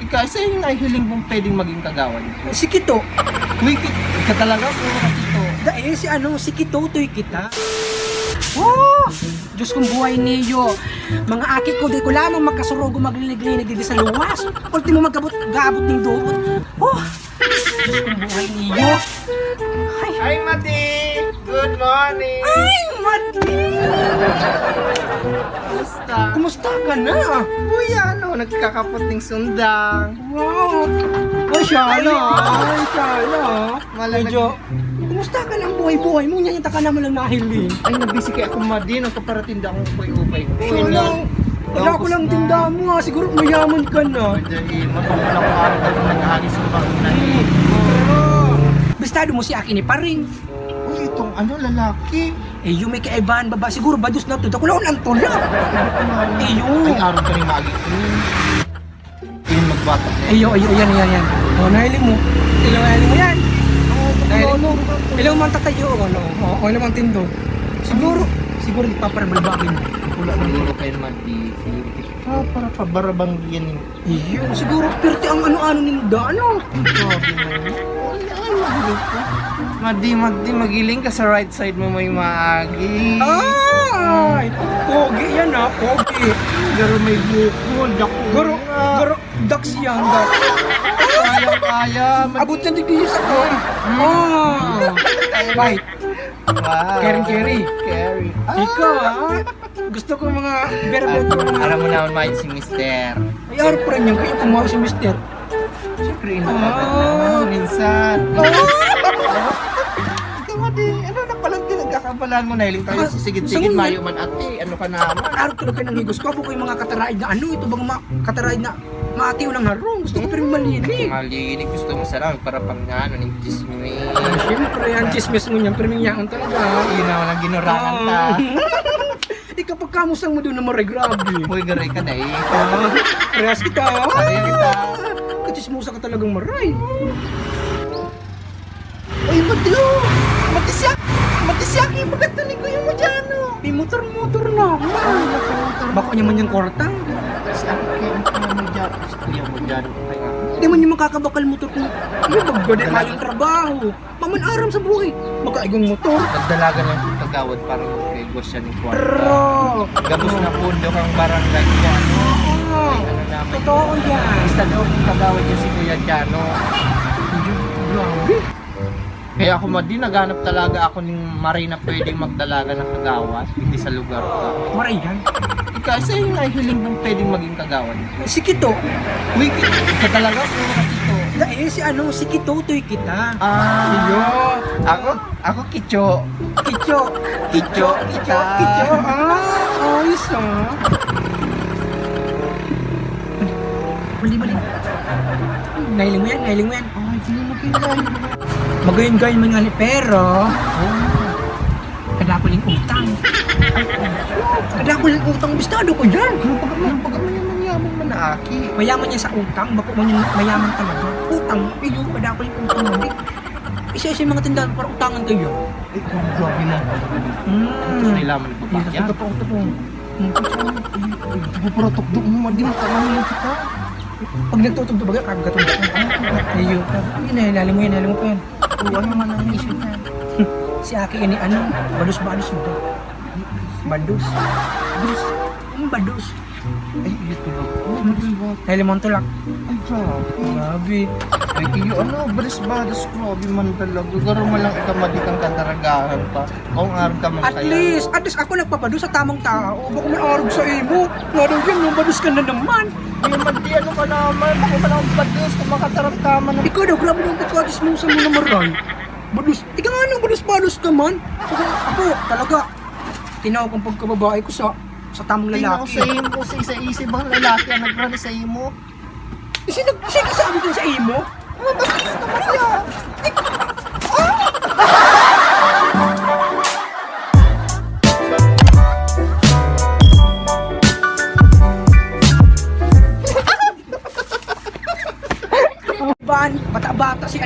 Ika, isa yung nahihiling mong pwedeng maging kagawan. Si Kito. Uy, ka talaga, puro ka Kito. Dahil si Kito, to'y kita. Oh! Diyos kong buhay niyo. Mga aki ko, di ko lamang magkasurugo maglilig-linig dito sa luwas. Ultimo magabot ng doon. Oh! Diyos kong buhay niyo. Ay! Hi, Mati! Good morning! Ay, Mati! Kumusta? Kumusta ka na? Uy, ano, nagkakapot ng sundang. Wow! Masyala! Masyala! Medyo, kumusta ka ng buhay-buhay mo? Nyanyata ka naman lang nahiling. Ay, nabisi kaya ako Madi, nagkaparatinda akong upay-upay ko. Wala ko lang tinda mo ha. Siguro mayaman ka na. Dahil mapapalang ko araw ka nang nag-aalis ng pangunahin. Bistado mo si Aki ni Paring. Uy, itong ano, lalaki. Eh, yung may kaibahan baba, siguro badus na ito. Ako lang ang tula. Ay, araw ka rin magi ko. Yung magbata. Yan. O, nahiling mo. Nahiling mo yan. Ilang man tatayo. O, ilang man tindo. Siguro ipaparabal-bagin mo. Wala nang guro kayo naman di para pabarabanggian Iyo, siguro pirti ang ano-ano ninda. Ano? Madi, magiling ka sa right side mo may maagi. Ay! Pogi yan ha, pogi. Garo may buko, Garo, ducks yan, ducks. Kaya. Abot na digdi sa ko. Right. Wow. Carry. Ikaw ha? Gusto ko mga berbet ko. Alam mo naman mahit si Mister. Ay, araw pa rin yan. Kaya pumawa si Mister. Siyempre, minsan. Ikaw, Madi, ano na palang pinagkakabalaan mo? Nahiling tayo sisigit-sigit mayo man ate. Ano ka naman? Araw talaga ng higos ko. Ako ko yung mga kataraid na ano. Ito bang kataraid na maatiw ng harong. Gusto ko pero malinig. Malinig, gusto mo sa lang para pang ano, ng chismis. Siyempre, ang chismis mo niyan. Pero mingyaon talaga. Yun naman ang ginurangan ta. Kapag kamusang mo doon na maray, grabe. Uy, garay ka na eh. Parehas kita. Sabi kita. Kachismusa ka talagang maray. Uy, Mateo! Matisyak! Bakit nanigoy mo dyan, no? May motor na. Bako niya man yung kortang. Sa akin, ano mo dyan? Sa kuya mo dyan. Hindi man yung makakabakal motor ko. Ano ba? Gade kayong trabaho. Paman-aram sa buhay. Makaigong motor. Nagdalaga lang yung kagawad para mag-regos siya ng kwarta. Pero, Gabos na pundo kang barangay ko, ano? Ano naman? totoo yan. Basta daw kung kagawad niya si Kuya Jano. Grabe. Kaya ako Madi, naghanap talaga ako ng maray na pwedeng magdalaga ng kagawad. Hindi sa lugar ko. Maray yan. Ika, isa yung nahihiling mong pwedeng maging kagawad. Si Kito. Uy, ka talaga, puro ka Kito. Dahil si Kito, to'y kita. Iyo. Ako Kicho. Kicho. Ayos ah. Bali. Nailing mo yan. Ay, hindi mo kinay. Magayon-gayon mo nga ni pero kadakuling utang. Kadakuling utang, bistado ko dyan. Pag mayaman man na aki. Mayaman yan sa utang, bako man yan mayaman talaga. Utang, iyo, kadakuling utang mo. Isa-isa yung mga tindahan para utangan kayo. Ay, grabe na. Gusto nila man ipapakya. Ito po. Pero tukdok mo, Madi, makamangin kita. Pag nagtutugdo baga, kagatong iyo. Hinahilali mo pa yan. Ano man ang isip na. Si Aki ini ano, badus-badus mo. Badus. Badus. Ay, ito ba? Limon tulak. Ay, grabe. Grabe. Ay, iyo, ano, badas-badas, grabe man talaga. Garo mo lang ikamadi kang kataragahan pa. O, ang araw ka man At least ako nagpapadus sa tamang tao. Baka may arog sa imo. Nga daw yan, badus ka na naman. Ay, Madi, ano ka naman? Bako ka naman badas kung makatarap-tama na. Ikaw daw, grabe yung pagkadis mo sa mga maray. Badus. Ikaw nga nang badus-badus ka man. Ako, talaga. Tinawag ang pagkababae ko sa tamang Tingnan ko lalaki. sa imo ko sa isa-isip bang lalaki ang nagrani sa imo. Sige sabi ko sa imo. Bastos ka Maria. Bata-bata si